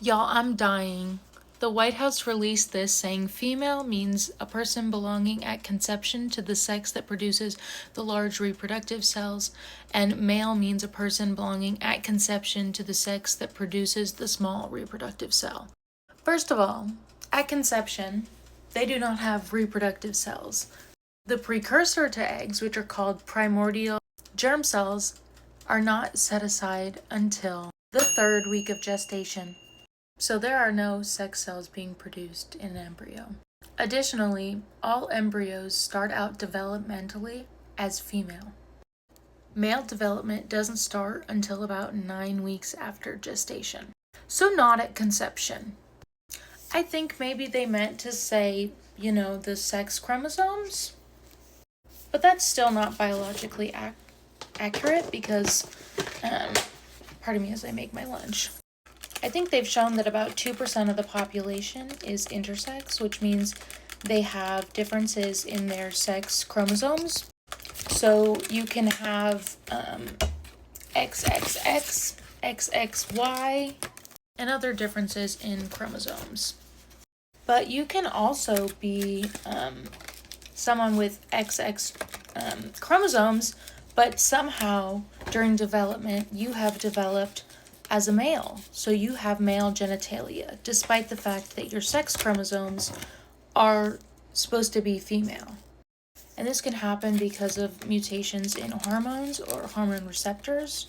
Y'all, I'm dying. The White House released this saying female means a person belonging at conception to the sex that produces the large reproductive cells, and male means a person belonging at conception to the sex that produces the small reproductive cell. First of all, at conception, they do not have reproductive cells. The precursor to eggs, which are called primordial germ cells, are not set aside until the third week of gestation. So there are no sex cells being produced in an embryo. Additionally, all embryos start out developmentally as female. Male development doesn't start until about 9 weeks after gestation. So not at conception. I think maybe they meant to say, the sex chromosomes, but that's still not biologically accurate because, pardon me as I make my lunch. I think they've shown that about 2% of the population is intersex, which means they have differences in their sex chromosomes. So you can have XXX, XXY, and other differences in chromosomes. But you can also be someone with XX chromosomes, but somehow during development you have developed as a male. So you have male genitalia, despite the fact that your sex chromosomes are supposed to be female. And this can happen because of mutations in hormones or hormone receptors.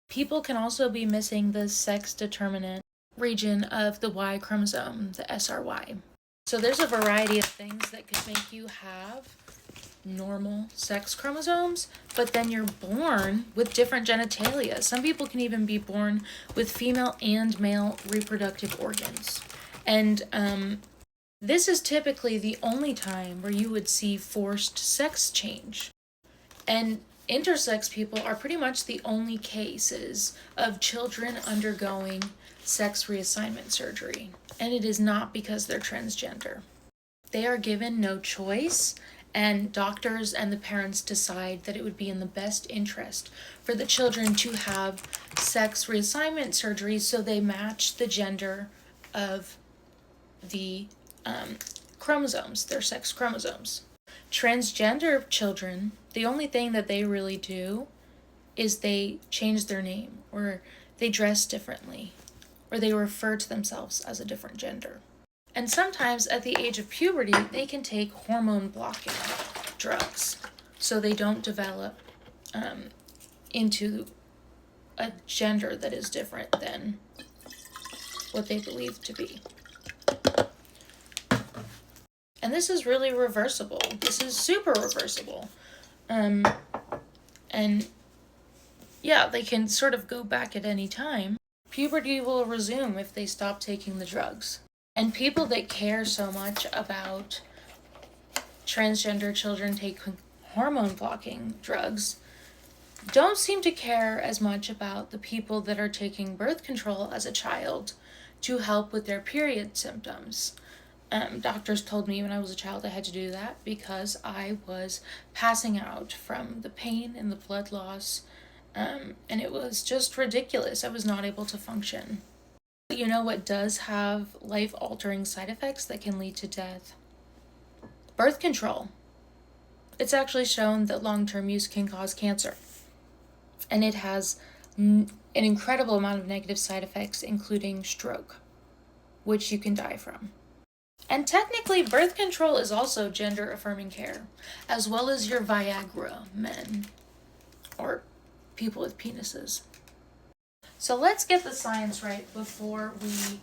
People can also be missing the sex determinant region of the Y chromosome, the SRY. So there's a variety of things that could make you have normal sex chromosomes, but then you're born with different genitalia. Some people can even be born with female and male reproductive organs. And this is typically the only time where you would see forced sex change. And intersex people are pretty much the only cases of children undergoing sex reassignment surgery. And it is not because they're transgender. They are given no choice, and doctors and the parents decide that it would be in the best interest for the children to have sex reassignment surgery so they match the gender of the chromosomes, their sex chromosomes. Transgender children, the only thing that they really do is they change their name, or they dress differently, or they refer to themselves as a different gender. And sometimes at the age of puberty, they can take hormone blocking drugs so they don't develop into a gender that is different than what they believe to be. And this is really reversible. This is super reversible. And yeah, they can sort of go back at any time. Puberty will resume if they stop taking the drugs. And people that care so much about transgender children taking hormone blocking drugs don't seem to care as much about the people that are taking birth control as a child to help with their period symptoms. Doctors told me when I was a child I had to do that because I was passing out from the pain and the blood loss, and it was just ridiculous. I was not able to function. You know what does have life-altering side effects that can lead to death? Birth control. It's actually shown that long-term use can cause cancer. And it has an incredible amount of negative side effects, including stroke, which you can die from. And technically, birth control is also gender-affirming care, as well as your Viagra men, or people with penises. So let's get the science right before we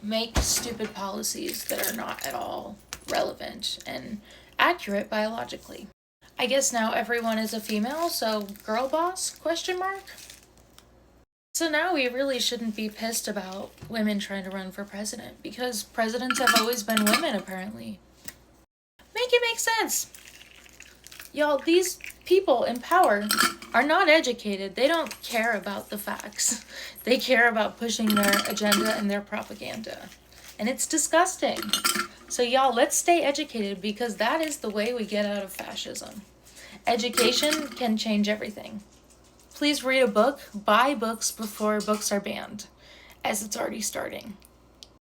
make stupid policies that are not at all relevant and accurate biologically. I guess now everyone is a female, so girl boss, ? So now we really shouldn't be pissed about women trying to run for president, because presidents have always been women, apparently. Make it make sense. Y'all, these people in power are not educated. They don't care about the facts. They care about pushing their agenda and their propaganda. And it's disgusting. So y'all, let's stay educated, because that is the way we get out of fascism. Education can change everything. please read a book, buy books before books are banned, as it's already starting.